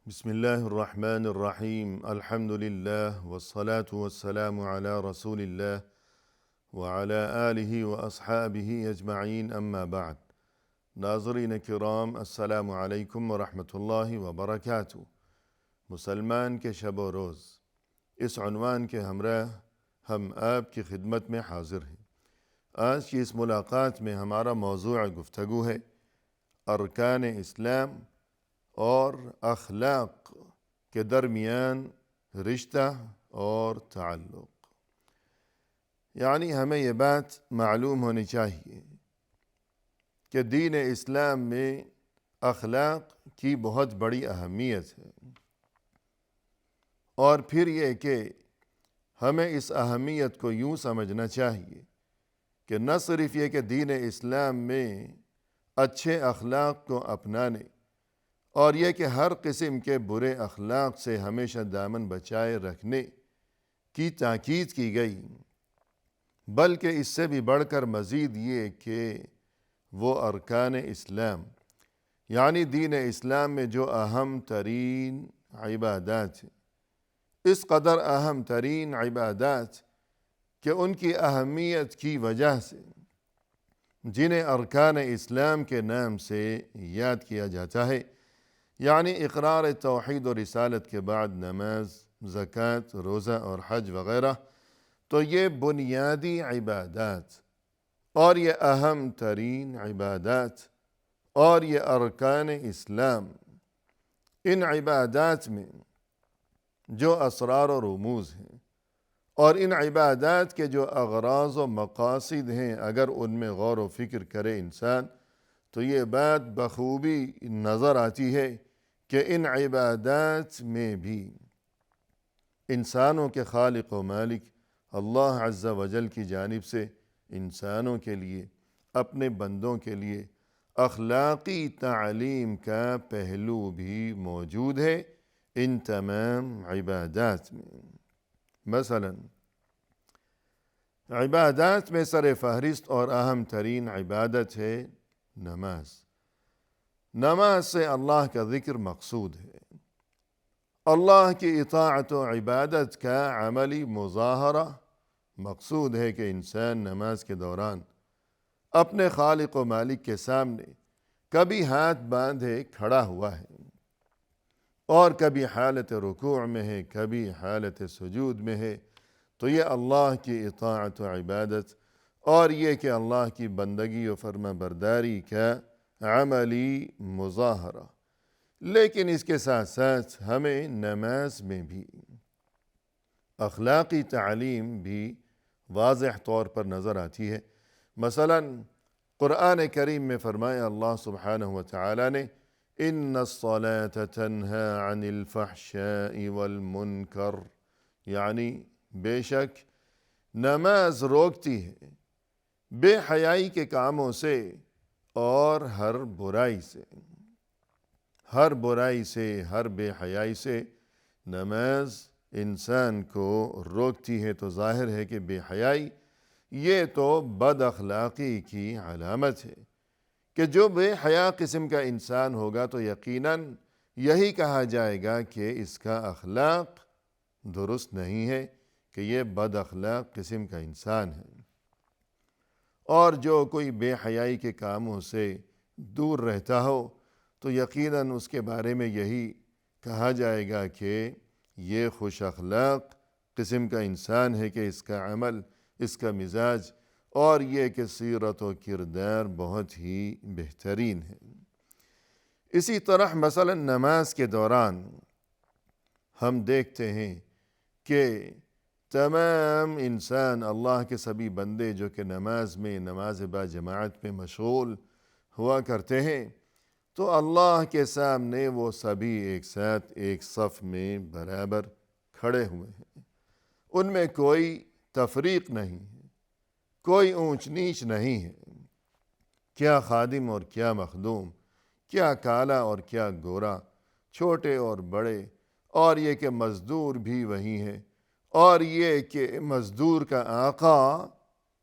بسم الله الرحمن الرحیم الحمد للہ والصلاة والسلام علی رسول اللہ وعلی آلہ واصحابہ اجمعین اما بعد۔ ناظرین کرام، السلام علیکم ورحمۃ اللہ وبرکاتہ۔ مسلمان کے شب و روز، اس عنوان کے ہمراہ ہم آپ کی خدمت میں حاضر ہیں۔ آج کی اس ملاقات میں ہمارا موضوع گفتگو ہے ارکان اسلام اور اخلاق کے درمیان رشتہ اور تعلق۔ یعنی ہمیں یہ بات معلوم ہونی چاہیے کہ دین اسلام میں اخلاق کی بہت بڑی اہمیت ہے، اور پھر یہ کہ ہمیں اس اہمیت کو یوں سمجھنا چاہیے کہ نہ صرف یہ کہ دین اسلام میں اچھے اخلاق کو اپنانے اور یہ کہ ہر قسم کے برے اخلاق سے ہمیشہ دامن بچائے رکھنے کی تاکید کی گئی، بلکہ اس سے بھی بڑھ کر مزید یہ کہ وہ ارکان اسلام یعنی دین اسلام میں جو اہم ترین عبادات ہیں، اس قدر اہم ترین عبادات کہ ان کی اہمیت کی وجہ سے جنہیں ارکان اسلام کے نام سے یاد کیا جاتا ہے، یعنی اقرار توحید و رسالت کے بعد نماز، زکوٰۃ، روزہ اور حج وغیرہ، تو یہ بنیادی عبادات اور یہ اہم ترین عبادات اور یہ ارکان اسلام، ان عبادات میں جو اسرار و رموز ہیں اور ان عبادات کے جو اغراض و مقاصد ہیں، اگر ان میں غور و فکر کرے انسان تو یہ بات بخوبی نظر آتی ہے کہ ان عبادات میں بھی انسانوں کے خالق و مالک اللہ عز و جل کی جانب سے انسانوں کے لیے، اپنے بندوں کے لیے اخلاقی تعلیم کا پہلو بھی موجود ہے ان تمام عبادات میں۔ مثلا عبادات میں سر فہرست اور اہم ترین عبادت ہے نماز۔ نماز سے اللہ کا ذکر مقصود ہے، اللہ کی اطاعت و عبادت کا عملی مظاہرہ مقصود ہے کہ انسان نماز کے دوران اپنے خالق و مالک کے سامنے کبھی ہاتھ باندھے کھڑا ہوا ہے اور کبھی حالت رکوع میں ہے، کبھی حالت سجود میں ہے، تو یہ اللہ کی اطاعت و عبادت اور یہ کہ اللہ کی بندگی و فرما برداری کا عملی مظاہرہ۔ لیکن اس کے ساتھ ساتھ ہمیں نماز میں بھی اخلاقی تعلیم بھی واضح طور پر نظر آتی ہے۔ مثلا قرآن کریم میں فرمایا اللہ سبحانہ وتعالی نے ان الصلاة تنہی عن الفحشاء والمنکر، یعنی بے شک نماز روکتی ہے بے حیائی کے کاموں سے اور ہر برائی سے۔ ہر برائی سے، ہر بے حیائی سے نماز انسان کو روکتی ہے، تو ظاہر ہے کہ بے حیائی یہ تو بد اخلاقی کی علامت ہے کہ جو بے حیا قسم کا انسان ہوگا تو یقیناً یہی کہا جائے گا کہ اس کا اخلاق درست نہیں ہے، کہ یہ بد اخلاق قسم کا انسان ہے۔ اور جو کوئی بے حیائی کے کاموں سے دور رہتا ہو تو یقیناً اس کے بارے میں یہی کہا جائے گا کہ یہ خوش اخلاق قسم کا انسان ہے، کہ اس کا عمل، اس کا مزاج اور یہ کہ سیرت و کردار بہت ہی بہترین ہے۔ اسی طرح مثلا نماز کے دوران ہم دیکھتے ہیں کہ تمام انسان، اللہ کے سبھی بندے جو کہ نماز میں، نماز با جماعت میں مشغول ہوا کرتے ہیں، تو اللہ کے سامنے وہ سبھی ایک ساتھ ایک صف میں برابر کھڑے ہوئے ہیں۔ ان میں کوئی تفریق نہیں ہے، کوئی اونچ نیچ نہیں ہے، کیا خادم اور کیا مخدوم، کیا کالا اور کیا گورا، چھوٹے اور بڑے، اور یہ کہ مزدور بھی وہی ہے، اور یہ کہ مزدور کا آقا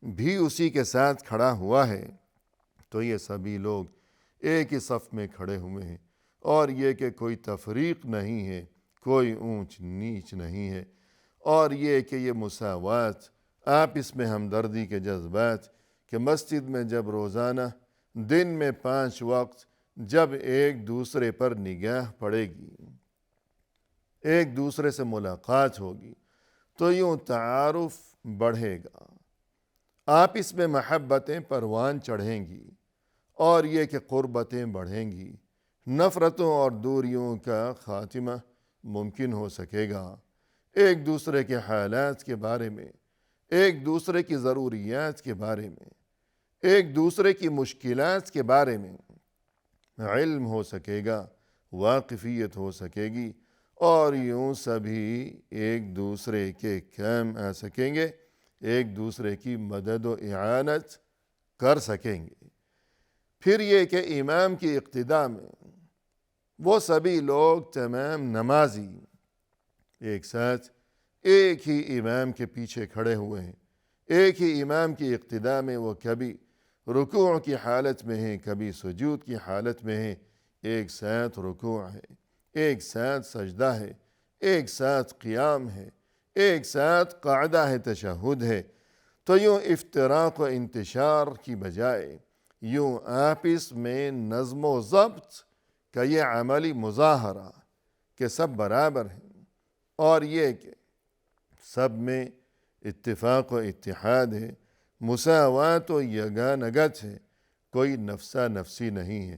بھی اسی کے ساتھ کھڑا ہوا ہے، تو یہ سبھی لوگ ایک ہی صف میں کھڑے ہوئے ہیں اور یہ کہ کوئی تفریق نہیں ہے، کوئی اونچ نیچ نہیں ہے، اور یہ کہ یہ مساوات، آپس میں ہمدردی کے جذبات، کہ مسجد میں جب روزانہ دن میں 5 وقت جب ایک دوسرے پر نگاہ پڑے گی، ایک دوسرے سے ملاقات ہوگی، تو یوں تعارف بڑھے گا، آپس میں محبتیں پروان چڑھیں گی، اور یہ کہ قربتیں بڑھیں گی، نفرتوں اور دوریوں کا خاتمہ ممکن ہو سکے گا، ایک دوسرے کے حالات کے بارے میں، ایک دوسرے کی ضروریات کے بارے میں، ایک دوسرے کی مشکلات کے بارے میں علم ہو سکے گا، واقفیت ہو سکے گی، اور یوں سبھی ایک دوسرے کے کام آ سکیں گے، ایک دوسرے کی مدد و اعانت کر سکیں گے۔ پھر یہ کہ امام کی اقتداء میں وہ سبھی لوگ تمام نمازی ایک ساتھ ایک ہی امام کے پیچھے کھڑے ہوئے ہیں، ایک ہی امام کی اقتداء میں وہ کبھی رکوع کی حالت میں ہیں، کبھی سجود کی حالت میں ہیں، ایک ساتھ رکوع ہے، ایک ساتھ سجدہ ہے، ایک ساتھ قیام ہے، ایک ساتھ قعدہ ہے، تشہد ہے، تو یوں افتراق و انتشار کی بجائے یوں آپس میں نظم و ضبط کا یہ عملی مظاہرہ کہ سب برابر ہیں، اور یہ کہ سب میں اتفاق و اتحاد ہے، مساوات و یگانگت ہے، کوئی نفسا نفسی نہیں ہے،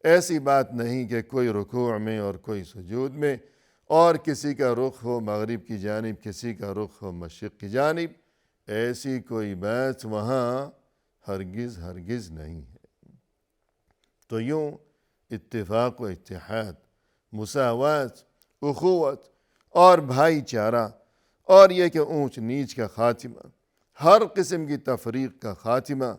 ایسی بات نہیں کہ کوئی رکوع میں اور کوئی سجود میں، اور کسی کا رخ ہو مغرب کی جانب، کسی کا رخ ہو مشرق کی جانب، ایسی کوئی بات وہاں ہرگز ہرگز نہیں ہے۔ تو یوں اتفاق و اتحاد، مساوات، اخوت اور بھائی چارہ، اور یہ کہ اونچ نیچ کا خاتمہ، ہر قسم کی تفریق کا خاتمہ،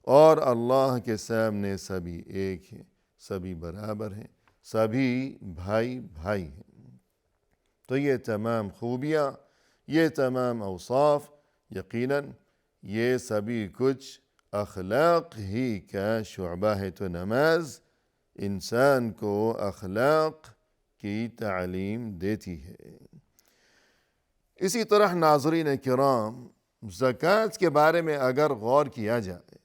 اور اللہ کے سامنے سبھی ایک ہیں، سبھی برابر ہیں، سبھی بھائی بھائی ہیں۔ تو یہ تمام خوبیاں، یہ تمام اوصاف، یقیناً یہ سبھی کچھ اخلاق ہی کا شعبہ ہے، تو نماز انسان کو اخلاق کی تعلیم دیتی ہے۔ اسی طرح ناظرین کرام، زکوٰۃ کے بارے میں اگر غور کیا جائے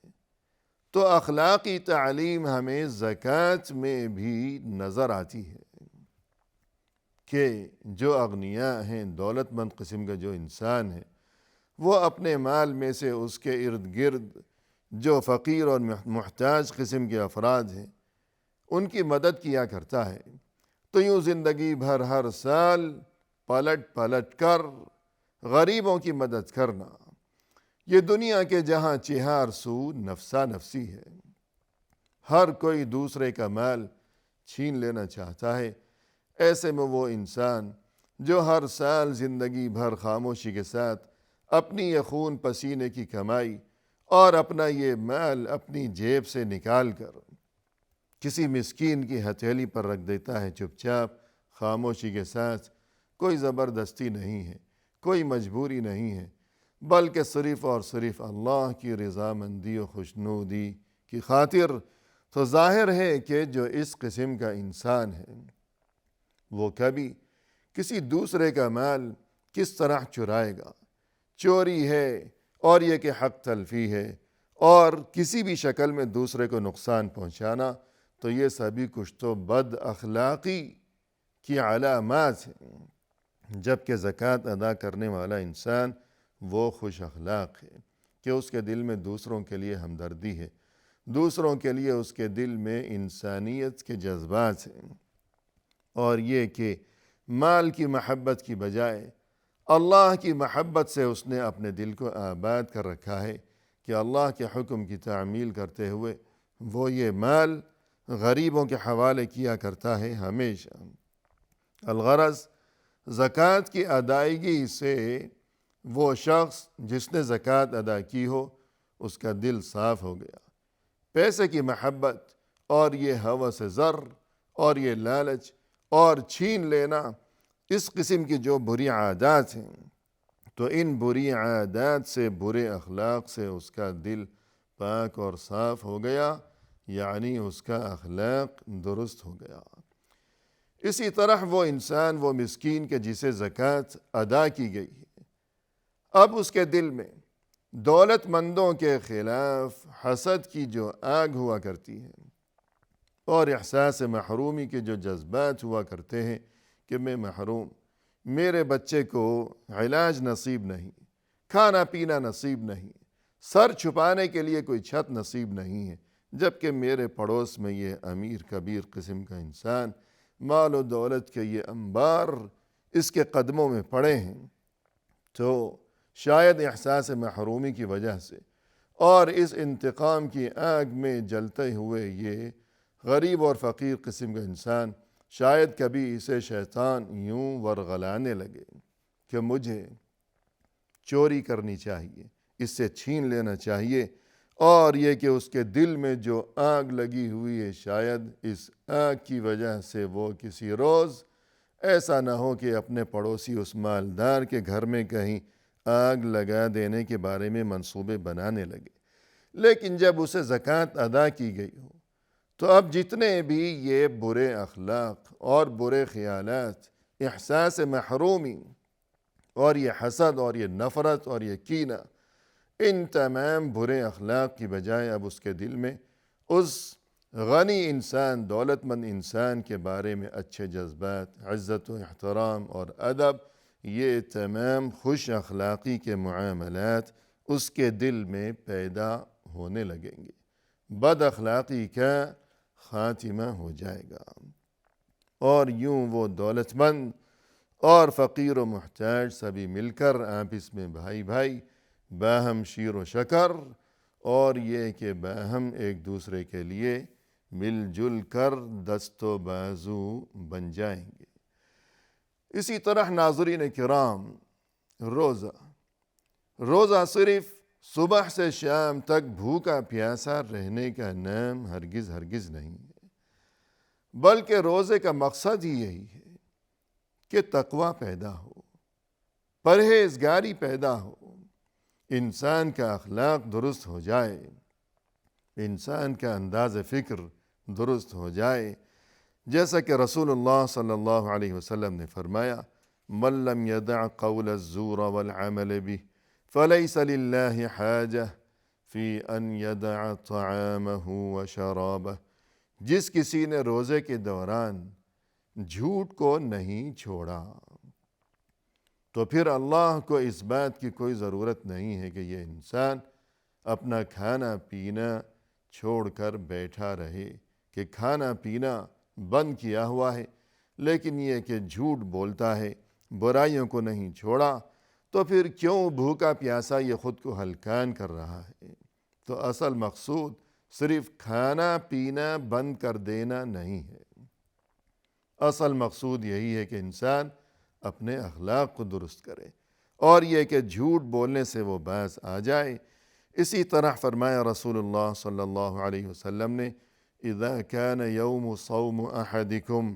تو اخلاقی تعلیم ہمیں زکوٰۃ میں بھی نظر آتی ہے کہ جو اغنیاء ہیں، دولت مند قسم کا جو انسان ہے، وہ اپنے مال میں سے اس کے ارد گرد جو فقیر اور محتاج قسم کے افراد ہیں ان کی مدد کیا کرتا ہے، تو یوں زندگی بھر ہر سال پلٹ پلٹ کر غریبوں کی مدد کرنا، یہ دنیا کے جہاں چہار سو نفسا نفسی ہے، ہر کوئی دوسرے کا مال چھین لینا چاہتا ہے، ایسے میں وہ انسان جو ہر سال زندگی بھر خاموشی کے ساتھ اپنی یہ خون پسینے کی کمائی اور اپنا یہ مال اپنی جیب سے نکال کر کسی مسکین کی ہتھیلی پر رکھ دیتا ہے، چپ چاپ خاموشی کے ساتھ، کوئی زبردستی نہیں ہے، کوئی مجبوری نہیں ہے، بلکہ صرف اور صرف اللہ کی رضامندی و خوشنودی کی خاطر، تو ظاہر ہے کہ جو اس قسم کا انسان ہے وہ کبھی کسی دوسرے کا مال کس طرح چرائے گا؟ چوری ہے، اور یہ کہ حق تلفی ہے، اور کسی بھی شکل میں دوسرے کو نقصان پہنچانا، تو یہ سبھی کچھ تو بد اخلاقی کی علامات ہیں، جبکہ زکوٰۃ ادا کرنے والا انسان وہ خوش اخلاق ہے کہ اس کے دل میں دوسروں کے لیے ہمدردی ہے، دوسروں کے لیے اس کے دل میں انسانیت کے جذبات ہیں، اور یہ کہ مال کی محبت کی بجائے اللہ کی محبت سے اس نے اپنے دل کو آباد کر رکھا ہے کہ اللہ کے حکم کی تعمیل کرتے ہوئے وہ یہ مال غریبوں کے حوالے کیا کرتا ہے ہمیشہ۔ الغرض زکوٰۃ کی ادائیگی سے وہ شخص جس نے زکوٰۃ ادا کی ہو اس کا دل صاف ہو گیا، پیسے کی محبت اور یہ ہوس زر اور یہ لالچ اور چھین لینا، اس قسم کی جو بری عادات ہیں، تو ان بری عادات سے، برے اخلاق سے اس کا دل پاک اور صاف ہو گیا، یعنی اس کا اخلاق درست ہو گیا۔ اسی طرح وہ انسان، وہ مسکین کہ جسے زکوٰۃ ادا کی گئی ہے، اب اس کے دل میں دولت مندوں کے خلاف حسد کی جو آگ ہوا کرتی ہے اور احساس محرومی کے جو جذبات ہوا کرتے ہیں کہ میں محروم، میرے بچے کو علاج نصیب نہیں، کھانا پینا نصیب نہیں، سر چھپانے کے لیے کوئی چھت نصیب نہیں ہے، جبکہ میرے پڑوس میں یہ امیر کبیر قسم کا انسان، مال و دولت کے یہ انبار اس کے قدموں میں پڑے ہیں، تو شاید احساس محرومی کی وجہ سے اور اس انتقام کی آگ میں جلتے ہوئے یہ غریب اور فقیر قسم کا انسان، شاید کبھی اسے شیطان یوں ورغلانے لگے کہ مجھے چوری کرنی چاہیے، اس سے چھین لینا چاہیے، اور یہ کہ اس کے دل میں جو آگ لگی ہوئی ہے، شاید اس آگ کی وجہ سے وہ کسی روز ایسا نہ ہو کہ اپنے پڑوسی اس مالدار کے گھر میں کہیں آگ لگا دینے کے بارے میں منصوبے بنانے لگے۔ لیکن جب اسے زکوٰۃ ادا کی گئی ہو تو اب جتنے بھی یہ برے اخلاق اور برے خیالات، احساس محرومی اور یہ حسد اور یہ نفرت اور یہ کینہ، ان تمام برے اخلاق کی بجائے اب اس کے دل میں اس غنی انسان، دولت مند انسان کے بارے میں اچھے جذبات، عزت و احترام اور ادب، یہ تمام خوش اخلاقی کے معاملات اس کے دل میں پیدا ہونے لگیں گے۔ بد اخلاقی کا خاتمہ ہو جائے گا، اور یوں وہ دولت مند اور فقیر و محتاج سبھی مل کر آپس میں بھائی بھائی، باہم شیر و شکر، اور یہ کہ باہم ایک دوسرے کے لیے مل جل کر دست و بازو بن جائیں گے۔ اسی طرح ناظرین کرام، روزہ صرف صبح سے شام تک بھوکا پیاسا رہنے کا نام ہرگز ہرگز نہیں ہے، بلکہ روزے کا مقصد ہی یہی ہے کہ تقوی پیدا ہو، پرہیزگاری پیدا ہو، انسان کا اخلاق درست ہو جائے، انسان کا انداز فکر درست ہو جائے، جیسا کہ رسول اللہ صلی اللہ علیہ وسلم نے فرمایا: من لم يدع قول الزور والعمل به فليس لله حاجة في أن يدع طعامه وشرابه۔ جس کسی نے روزے کے دوران جھوٹ کو نہیں چھوڑا تو پھر اللہ کو اس بات کی کوئی ضرورت نہیں ہے کہ یہ انسان اپنا کھانا پینا چھوڑ کر بیٹھا رہے، کہ کھانا پینا بند کیا ہوا ہے لیکن یہ کہ جھوٹ بولتا ہے، برائیوں کو نہیں چھوڑا، تو پھر کیوں بھوکا پیاسا یہ خود کو ہلکان کر رہا ہے؟ تو اصل مقصود صرف کھانا پینا بند کر دینا نہیں ہے، اصل مقصود یہی ہے کہ انسان اپنے اخلاق کو درست کرے، اور یہ کہ جھوٹ بولنے سے وہ باز آ جائے۔ اسی طرح فرمایا رسول اللہ صلی اللہ علیہ وسلم نے: اذا كان يوم صوم احدكم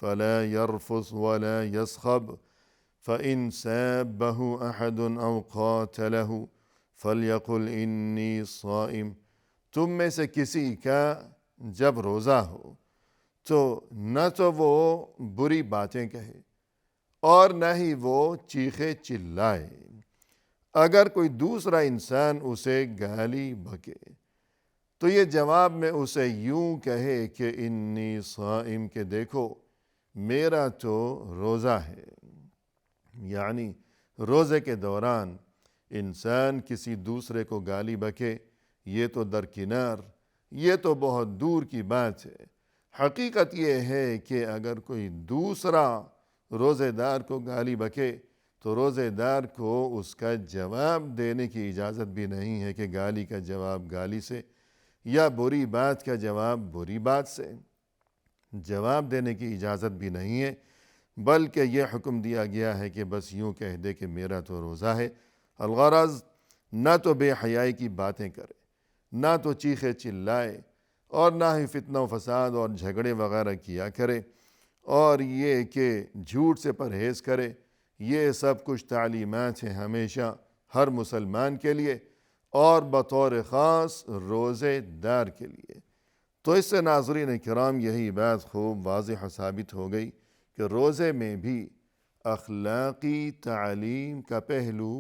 فلا يرفث ولا يصخب فإن سابه احد او قاتله فليقل انی صائم۔ تم میں سے کسی کا جب روزہ ہو تو نہ تو وہ بری باتیں کہے اور نہ ہی وہ چیخے چلائے۔ اگر کوئی دوسرا انسان اسے گالی بکے تو یہ جواب میں اسے یوں کہے کہ انی صائم، کہ دیکھو میرا تو روزہ ہے۔ یعنی روزے کے دوران انسان کسی دوسرے کو گالی بکے، یہ تو درکنار، یہ تو بہت دور کی بات ہے۔ حقیقت یہ ہے کہ اگر کوئی دوسرا روزے دار کو گالی بکے تو روزے دار کو اس کا جواب دینے کی اجازت بھی نہیں ہے، کہ گالی کا جواب گالی سے یا بری بات کا جواب بری بات سے جواب دینے کی اجازت بھی نہیں ہے، بلکہ یہ حکم دیا گیا ہے کہ بس یوں کہہ دے کہ میرا تو روزہ ہے۔ الغرض نہ تو بے حیائی کی باتیں کرے، نہ تو چیخے چلائے، اور نہ ہی فتنہ و فساد اور جھگڑے وغیرہ کیا کرے، اور یہ کہ جھوٹ سے پرہیز کرے۔ یہ سب کچھ تعلیمات ہیں ہمیشہ ہر مسلمان کے لیے، اور بطور خاص روزے دار کے لیے۔ تو اس سے ناظرین کرام یہی بات خوب واضح ثابت ہو گئی کہ روزے میں بھی اخلاقی تعلیم کا پہلو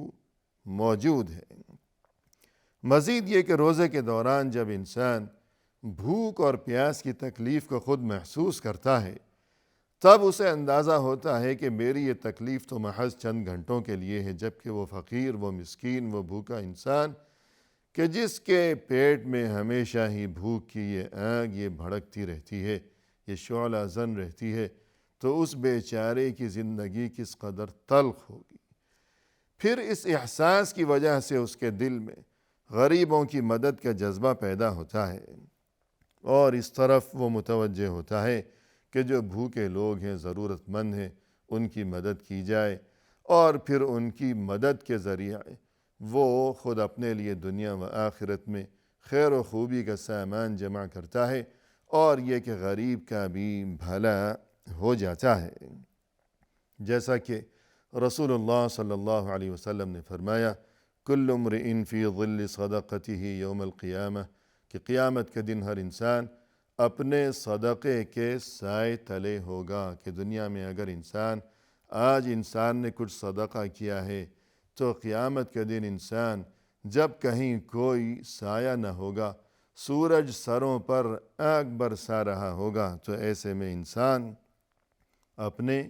موجود ہے۔ مزید یہ کہ روزے کے دوران جب انسان بھوک اور پیاس کی تکلیف کو خود محسوس کرتا ہے تب اسے اندازہ ہوتا ہے کہ میری یہ تکلیف تو محض چند گھنٹوں کے لیے ہے، جبکہ وہ فقیر، وہ مسکین، وہ بھوکا انسان کہ جس کے پیٹ میں ہمیشہ ہی بھوک کی یہ آگ یہ بھڑکتی رہتی ہے، یہ شعلہ زن رہتی ہے، تو اس بیچارے کی زندگی کس قدر تلخ ہوگی۔ پھر اس احساس کی وجہ سے اس کے دل میں غریبوں کی مدد کا جذبہ پیدا ہوتا ہے اور اس طرف وہ متوجہ ہوتا ہے کہ جو بھوکے لوگ ہیں، ضرورت مند ہیں، ان کی مدد کی جائے، اور پھر ان کی مدد کے ذریعے وہ خود اپنے لیے دنیا و آخرت میں خیر و خوبی کا سامان جمع کرتا ہے اور یہ کہ غریب کا بھی بھلا ہو جاتا ہے۔ جیسا کہ رسول اللہ صلی اللہ علیہ وسلم نے فرمایا، کل امرئ فی ظل صدقتہ یوم القیامہ، کہ قیامت کے دن ہر انسان اپنے صدقے کے سائے تلے ہوگا۔ کہ دنیا میں اگر آج انسان نے کچھ صدقہ کیا ہے تو قیامت کے دن انسان جب کہیں کوئی سایہ نہ ہوگا، سورج سروں پر آگ برسا رہا ہوگا، تو ایسے میں انسان اپنے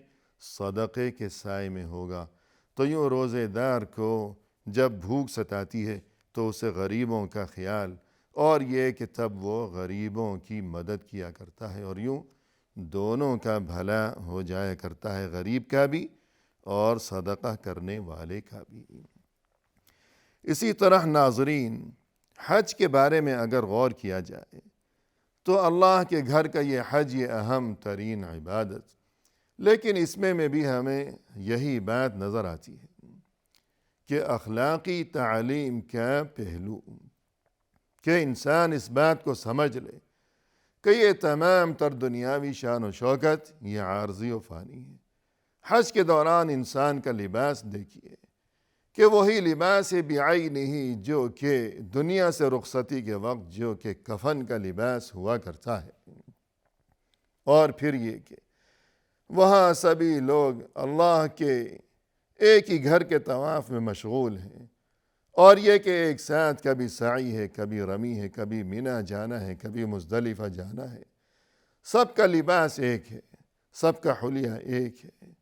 صدقے کے سائے میں ہوگا۔ تو یوں روزے دار کو جب بھوک ستاتی ہے تو اسے غریبوں کا خیال اور یہ کہ تب وہ غریبوں کی مدد کیا کرتا ہے، اور یوں دونوں کا بھلا ہو جایا کرتا ہے، غریب کا بھی اور صدقہ کرنے والے کا بھی۔ اسی طرح ناظرین، حج کے بارے میں اگر غور کیا جائے تو اللہ کے گھر کا یہ حج یہ اہم ترین عبادت، لیکن اس میں بھی ہمیں یہی بات نظر آتی ہے کہ اخلاقی تعلیم کا پہلو، کہ انسان اس بات کو سمجھ لے کہ یہ تمام تر دنیاوی شان و شوکت یہ عارضی و فانی ہے۔ حج کے دوران انسان کا لباس دیکھیے کہ وہی لباس بعینہ جو کہ دنیا سے رخصتی کے وقت جو کہ کفن کا لباس ہوا کرتا ہے، اور پھر یہ کہ وہاں سبھی لوگ اللہ کے ایک ہی گھر کے طواف میں مشغول ہیں، اور یہ کہ ایک ساتھ کبھی سعی ہے، کبھی رمی ہے، کبھی منی جانا ہے، کبھی مزدلفہ جانا ہے، سب کا لباس ایک ہے، سب کا حلیہ ایک ہے،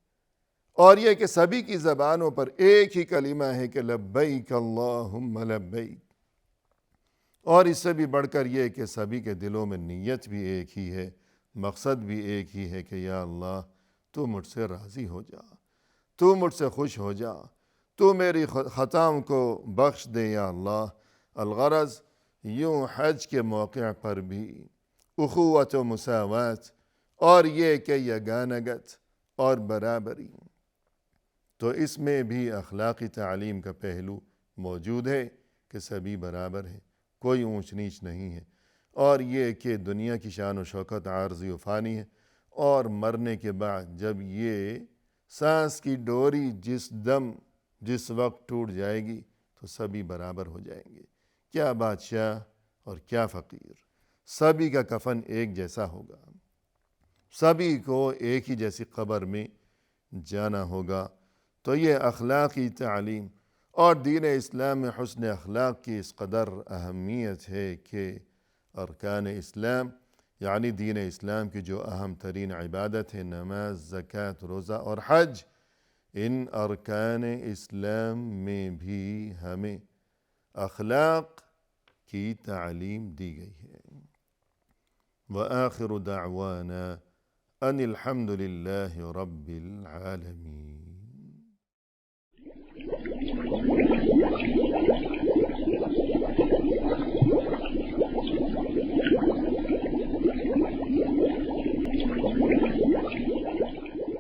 اور یہ کہ سبھی کی زبانوں پر ایک ہی کلمہ ہے کہ لبیک اللہم لبیک، اور اس سے بھی بڑھ کر یہ کہ سبھی کے دلوں میں نیت بھی ایک ہی ہے، مقصد بھی ایک ہی ہے کہ یا اللہ تو مجھ سے راضی ہو جا، تو مجھ سے خوش ہو جا، تو میری خطاؤں کو بخش دے یا اللہ۔ الغرض یوں حج کے موقع پر بھی اخوت و مساوات اور یہ کہ یگانگت اور برابری، تو اس میں بھی اخلاقی تعلیم کا پہلو موجود ہے کہ سبھی برابر ہیں، کوئی اونچ نیچ نہیں ہے، اور یہ کہ دنیا کی شان و شوکت عارضی و فانی ہے، اور مرنے کے بعد جب یہ سانس کی ڈوری جس وقت ٹوٹ جائے گی تو سبھی برابر ہو جائیں گے، کیا بادشاہ اور کیا فقیر، سبھی کا کفن ایک جیسا ہوگا، سبھی کو ایک ہی جیسی قبر میں جانا ہوگا۔ تو یہ اخلاقی تعلیم اور دین اسلام میں حسن اخلاق کی اس قدر اہمیت ہے کہ ارکان اسلام یعنی دین اسلام کی جو اہم ترین عبادت ہے، نماز، زکوٰۃ، روزہ اور حج، ان ارکان اسلام میں بھی ہمیں اخلاق کی تعلیم دی گئی ہے۔ وآخر دعوانا ان الحمد للہ رب العالمین۔